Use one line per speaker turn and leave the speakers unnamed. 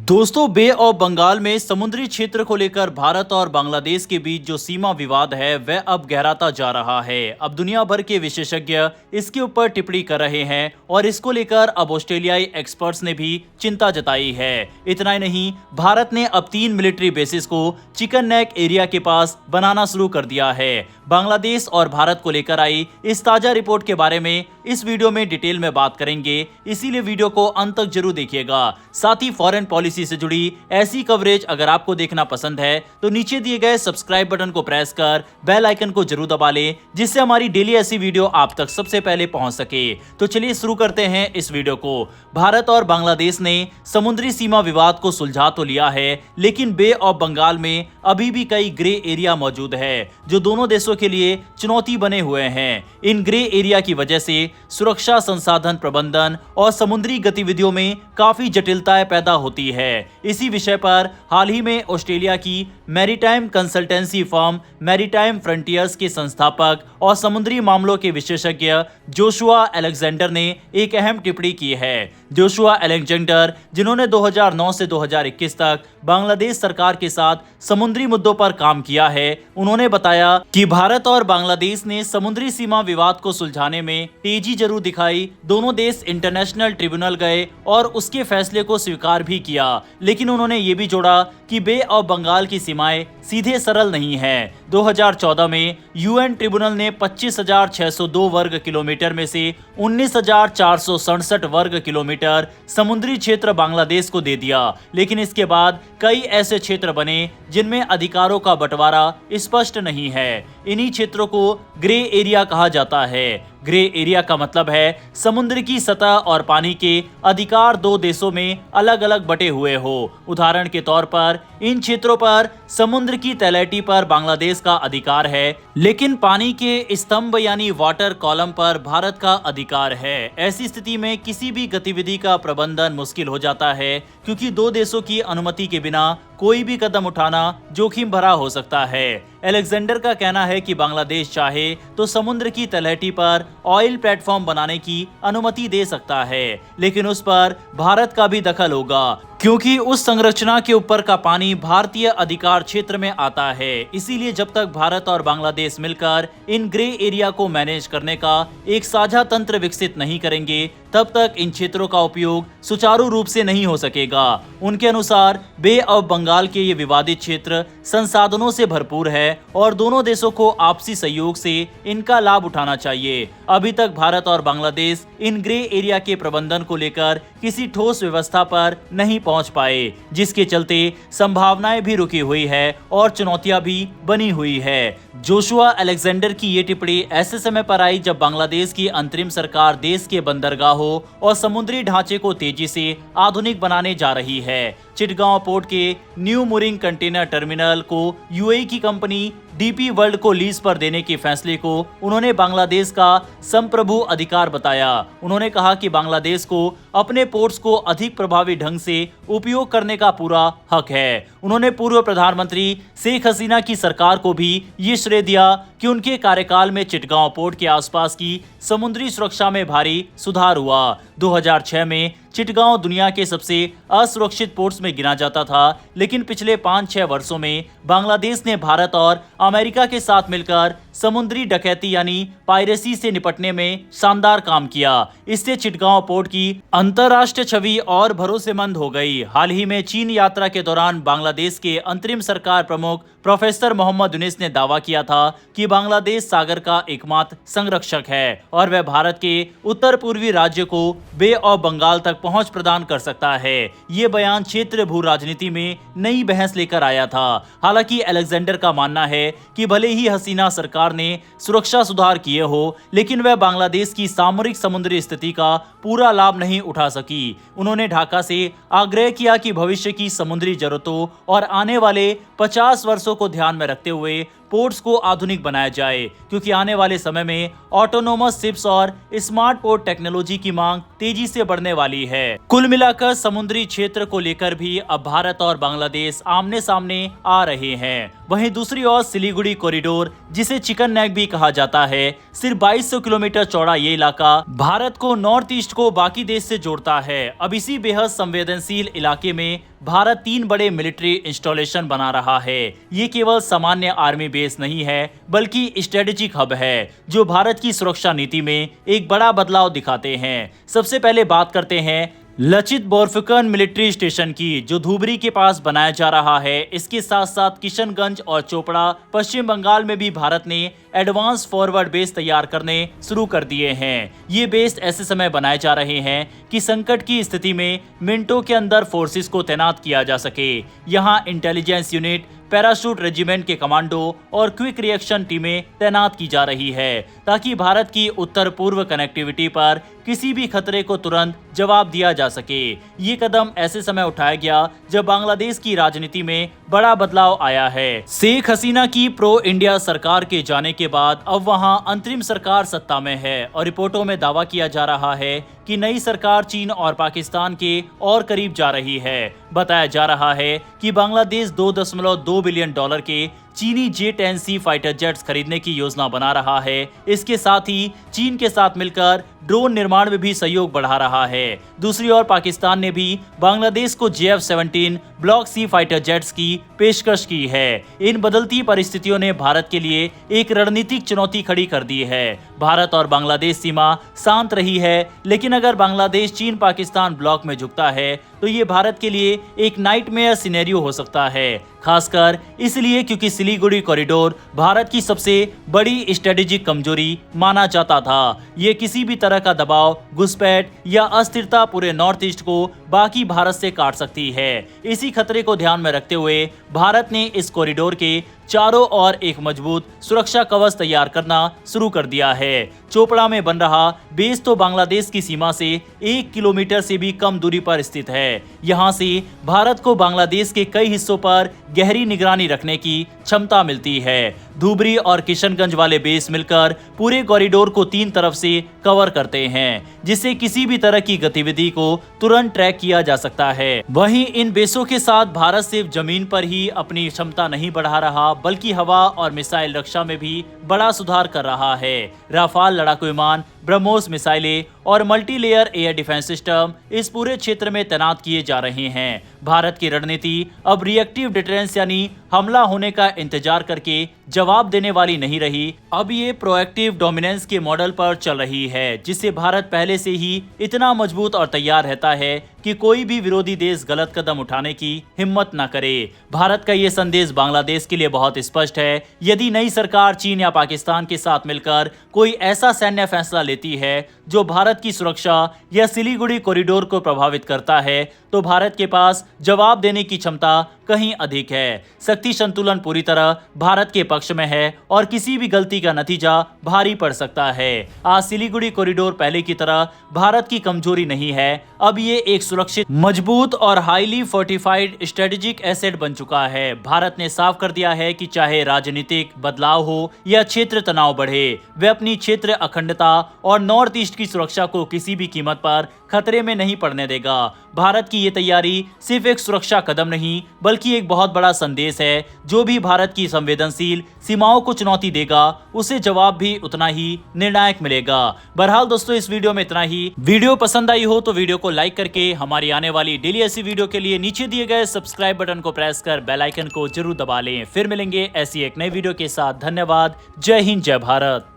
दोस्तों, बे ऑफ बंगाल में समुद्री क्षेत्र को लेकर भारत और बांग्लादेश के बीच जो सीमा विवाद है वह अब गहराता जा रहा है। अब दुनिया भर के विशेषज्ञ इसके ऊपर टिप्पणी कर रहे हैं और इसको लेकर अब ऑस्ट्रेलियाई एक्सपर्ट्स ने भी चिंता जताई है। इतना ही नहीं, भारत ने अब 3 मिलिट्री बेसिस को चिकन नेक एरिया के पास बनाना शुरू कर दिया है। बांग्लादेश और भारत को लेकर आई इस ताजा रिपोर्ट के बारे में इस वीडियो में डिटेल में बात करेंगे, इसीलिए वीडियो को अंत तक जरूर देखिएगा। साथ ही फॉरेन पॉलिसी से जुड़ी ऐसी कवरेज अगर आपको देखना पसंद है तो नीचे दिए गए सब्सक्राइब बटन को प्रेस कर बेल आइकन को जरूर दबा लें, जिससे हमारी डेली ऐसी वीडियो आप तक सबसे पहले पहुंच सके। तो चलिए शुरू करते हैं इस वीडियो को। भारत और बांग्लादेश ने समुद्री सीमा विवाद को सुलझा तो लिया है, लेकिन बे ऑफ बंगाल में अभी भी कई ग्रे एरिया मौजूद है जो दोनों देशों के लिए चुनौती बने हुए हैं। इन ग्रे एरिया की वजह से सुरक्षा, संसाधन प्रबंधन और समुद्री गतिविधियों में काफी जटिलताएं पैदा होती है। इसी विषय पर हाल ही में ऑस्ट्रेलिया की maritime consultancy firm maritime frontiers के संस्थापक और समुद्री मामलों के विशेषज्ञ जोशुआ अलेक्जेंडर ने एक अहम टिप्पणी की है। जोशुआ अलेक्जेंडर, जिन्होंने 2009 से 2021 तक बांग्लादेश सरकार के साथ समुद्री मुद्दों पर काम किया है, उन्होंने बताया कि भारत और बांग्लादेश ने समुद्री सीमा विवाद को सुलझाने में तेजी जरूर दिखाई। दोनों देश इंटरनेशनल ट्रिब्यूनल गए और उसके फैसले को स्वीकार भी किया, लेकिन उन्होंने ये भी जोड़ा कि बे ऑफ बंगाल की सीमाएं सीधे सरल नहीं है। 2014 में यूएन ट्रिब्यूनल ने 25,602 वर्ग किलोमीटर में से 19,467 वर्ग किलोमीटर समुद्री क्षेत्र बांग्लादेश को दे दिया, लेकिन इसके बाद कई ऐसे क्षेत्र बने जिनमें अधिकारों का बंटवारा स्पष्ट नहीं है। इन्हीं क्षेत्रों को ग्रे एरिया कहा जाता है। ग्रे एरिया का मतलब है समुद्र की सतह और पानी के अधिकार दो देशों में अलग अलग बटे हुए हो। उदाहरण के तौर पर इन क्षेत्रों पर समुद्र की तलहटी पर बांग्लादेश का अधिकार है, लेकिन पानी के स्तंभ यानी वाटर कॉलम पर भारत का अधिकार है। ऐसी स्थिति में किसी भी गतिविधि का प्रबंधन मुश्किल हो जाता है, क्योंकि दो देशों की अनुमति के बिना कोई भी कदम उठाना जोखिम भरा हो सकता है। अलेक्जेंडर का कहना है कि बांग्लादेश चाहे तो समुद्र की तलहटी पर ऑयल प्लेटफॉर्म बनाने की अनुमति दे सकता है, लेकिन उस पर भारत का भी दखल होगा, क्योंकि उस संरचना के ऊपर का पानी भारतीय अधिकार क्षेत्र में आता है। इसीलिए जब तक भारत और बांग्लादेश मिलकर इन ग्रे एरिया को मैनेज करने का एक साझा तंत्र विकसित नहीं करेंगे, तब तक इन क्षेत्रों का उपयोग सुचारू रूप से नहीं हो सकेगा। उनके अनुसार बे ऑफ बंगाल के ये विवादित क्षेत्र संसाधनों से भरपूर है और दोनों देशों को आपसी सहयोग से इनका लाभ उठाना चाहिए। अभी तक भारत और बांग्लादेश इन ग्रे एरिया के प्रबंधन को लेकर किसी ठोस व्यवस्था पर नहीं पहुंच पाए, जिसके चलते संभावनाएं भी रुकी हुई है और चुनौतियां भी बनी हुई है। जोशुआ अलेक्जेंडर की ये टिप्पणी ऐसे समय पर आई जब बांग्लादेश की अंतरिम सरकार देश के बंदरगाहों और समुद्री ढांचे को तेजी से आधुनिक बनाने जा रही है। चिटगांव पोर्ट के न्यू मूरिंग कंटेनर टर्मिनल को यूएई की कंपनी डीपी वर्ल्ड को लीज पर देने के फैसले को उन्होंने बांग्लादेश का संप्रभु अधिकार बताया। उन्होंने कहा कि बांग्लादेश को अपने पोर्ट्स को अधिक प्रभावी ढंग से उपयोग करने का पूरा हक है। उन्होंने पूर्व प्रधानमंत्री शेख हसीना की सरकार को भी ये श्रेय दिया कि उनके कार्यकाल में चिटगांव पोर्ट के आसपास की समुद्री सुरक्षा में भारी सुधार हुआ। 2006 में चिटगांव दुनिया के सबसे असुरक्षित पोर्ट्स में गिना जाता था, लेकिन पिछले 5-6 वर्षों में बांग्लादेश ने भारत और अमेरिका के साथ मिलकर समुद्री डकैती यानी पायरेसी से निपटने में शानदार काम किया। इससे चिटगांव पोर्ट की अंतर्राष्ट्रीय छवि और भरोसेमंद हो गई। हाल ही में चीन यात्रा के दौरान बांग्लादेश के अंतरिम सरकार प्रमुख प्रोफेसर मोहम्मद यूनिस ने दावा किया था कि बांग्लादेश सागर का एकमात्र संरक्षक है और वह भारत के उत्तर पूर्वी राज्य को बे ऑफ बंगाल तक पहुंच प्रदान कर सकता है। ये बयान क्षेत्रीय भू राजनीति में नई बहस लेकर आया था। हालांकि अलेक्जेंडर का मानना है कि भले ही हसीना सरकार ने सुरक्षा सुधार किए हो, लेकिन वह बांग्लादेश की सामरिक समुद्री स्थिति का पूरा लाभ नहीं उठा सकी। उन्होंने ढाका से आग्रह किया कि भविष्य की समुद्री जरूरतों और आने वाले 50 वर्षों को ध्यान में रखते हुए पोर्ट्स को आधुनिक बनाया जाए, क्योंकि आने वाले समय में ऑटोनोमस शिप्स और स्मार्ट पोर्ट टेक्नोलॉजी की मांग तेजी से बढ़ने वाली है। कुल मिलाकर समुद्री क्षेत्र को लेकर भी अब भारत और बांग्लादेश आमने सामने आ रहे हैं। वहीं दूसरी ओर सिलीगुड़ी कॉरिडोर, जिसे चिकन नेक भी कहा जाता है, सिर्फ 2200 किलोमीटर चौड़ा ये इलाका भारत को नॉर्थ ईस्ट को बाकी देश से जोड़ता है। अब इसी बेहद संवेदनशील इलाके में भारत 3 बड़े मिलिट्री इंस्टॉलेशन बना रहा है। ये केवल सामान्य आर्मी बेस नहीं है बल्कि स्ट्रेटेजिक हब है जो भारत की सुरक्षा नीति में एक बड़ा बदलाव दिखाते हैं। सबसे पहले बात करते हैं लचित बोरफुकन मिलिट्री स्टेशन की, जो धुबरी के पास बनाया जा रहा है। इसके साथ साथ किशनगंज और चोपड़ा पश्चिम बंगाल में भी भारत ने एडवांस फॉरवर्ड बेस तैयार करने शुरू कर दिए हैं। ये बेस ऐसे समय बनाए जा रहे हैं कि संकट की स्थिति में मिनटों के अंदर फोर्सेस को तैनात किया जा सके। यहाँ इंटेलिजेंस यूनिट, पैराशूट रेजिमेंट के कमांडो और क्विक रिएक्शन टीमें तैनात की जा रही है ताकि भारत की उत्तर पूर्व कनेक्टिविटी पर किसी भी खतरे को तुरंत जवाब दिया जा सके। ये कदम ऐसे समय उठाया गया जब बांग्लादेश की राजनीति में बड़ा बदलाव आया है। शेख हसीना की प्रो इंडिया सरकार के जाने के बाद अब वहां अंतरिम सरकार सत्ता में है और रिपोर्टों में दावा किया जा रहा है कि नई सरकार चीन और पाकिस्तान के और करीब जा रही है। बताया जा रहा है कि बांग्लादेश $2.2 बिलियन के चीनी J-10C फाइटर जेट्स खरीदने की योजना बना रहा है। इसके साथ ही चीन के साथ मिलकर ड्रोन निर्माण में भी सहयोग बढ़ा रहा है। दूसरी ओर पाकिस्तान ने भी बांग्लादेश को JF-17 block C fighter jets की पेशकश की है। इन बदलती परिस्थितियों ने भारत के लिए एक रणनीतिक चुनौती खड़ी कर दी है। भारत और बांग्लादेश सीमा शांत रही है, लेकिन अगर बांग्लादेश चीन पाकिस्तान ब्लॉक में झुकता है तो ये भारत के लिए एक नाइटमेयर सिनेरियो हो सकता है, खासकर इसलिए क्योंकि सिलीगुड़ी कॉरिडोर भारत की सबसे बड़ी स्ट्रेटेजिक कमजोरी माना जाता था। ये किसी भी तरह का दबाव, घुसपैठ या अस्थिरता पूरे नॉर्थ ईस्ट को बाकी भारत से काट सकती है। इसी खतरे को ध्यान में रखते हुए भारत ने इस कॉरिडोर के चारों ओर एक मजबूत सुरक्षा कवच तैयार करना शुरू कर दिया है। चोपड़ा में बन रहा बेस तो बांग्लादेश की सीमा से 1 किलोमीटर से भी कम दूरी पर स्थित है। यहाँ से भारत को बांग्लादेश के कई हिस्सों पर गहरी निगरानी रखने की क्षमता मिलती है। धुबरी और किशनगंज वाले बेस मिलकर पूरे कॉरिडोर को 3 तरफ से कवर करते हैं, जिससे किसी भी तरह की गतिविधि को तुरंत ट्रैक किया जा सकता है। वहीं इन बेसों के साथ भारत सिर्फ जमीन पर ही अपनी क्षमता नहीं बढ़ा रहा बल्कि हवा और मिसाइल रक्षा में भी बड़ा सुधार कर रहा है। राफाल लड़ाकू विमान, ब्रह्मोस मिसाइलें और multi layer air defence system इस पूरे क्षेत्र में तैनात किए जा रहे हैं। भारत की रणनीति अब रिएक्टिव डिफेंस यानी हमला होने का इंतजार करके जवाब देने वाली नहीं रही। अब ये प्रोएक्टिव डोमिनेंस के मॉडल पर चल रही है, जिससे भारत पहले से ही इतना मजबूत और तैयार रहता है कि कोई भी विरोधी देश गलत कदम उठाने की हिम्मत न करे। भारत का ये संदेश बांग्लादेश के लिए बहुत स्पष्ट है। यदि नई सरकार चीन या पाकिस्तान के साथ मिलकर कोई ऐसा सैन्य फैसला लेती है जो भारत की सुरक्षा या सिलीगुड़ी कॉरिडोर को प्रभावित करता है, तो भारत के पास जवाब देने की क्षमता कहीं अधिक है। शक्ति संतुलन पूरी तरह भारत के पक्ष में है और किसी भी गलती का नतीजा भारी पड़ सकता है। आज सिलीगुड़ी कॉरिडोर पहले की तरह भारत की कमजोरी नहीं है। अब ये एक सुरक्षित, मजबूत और हाईली फोर्टिफाइड स्ट्रेटेजिक एसेट बन चुका है। भारत ने साफ कर दिया है कि चाहे राजनीतिक बदलाव हो या क्षेत्र तनाव बढ़े, वे अपनी क्षेत्र अखंडता और नॉर्थ ईस्ट की सुरक्षा को किसी भी कीमत पर खतरे में नहीं पड़ने देगा। भारत की ये तैयारी सिर्फ एक सुरक्षा कदम नहीं बल्कि एक बहुत बड़ा संदेश है। जो भी भारत की संवेदनशील सीमाओं को चुनौती देगा उसे जवाब भी उतना ही निर्णायक मिलेगा। बहरहाल दोस्तों, इस वीडियो में इतना ही। वीडियो पसंद आई हो तो वीडियो को लाइक करके हमारी आने वाली डेली ऐसी वीडियो के लिए नीचे दिए गए सब्सक्राइब बटन को प्रेस कर बेल आइकन को जरूर दबा लें। फिर मिलेंगे ऐसी एक नई वीडियो के साथ। धन्यवाद। जय हिंद, जय भारत।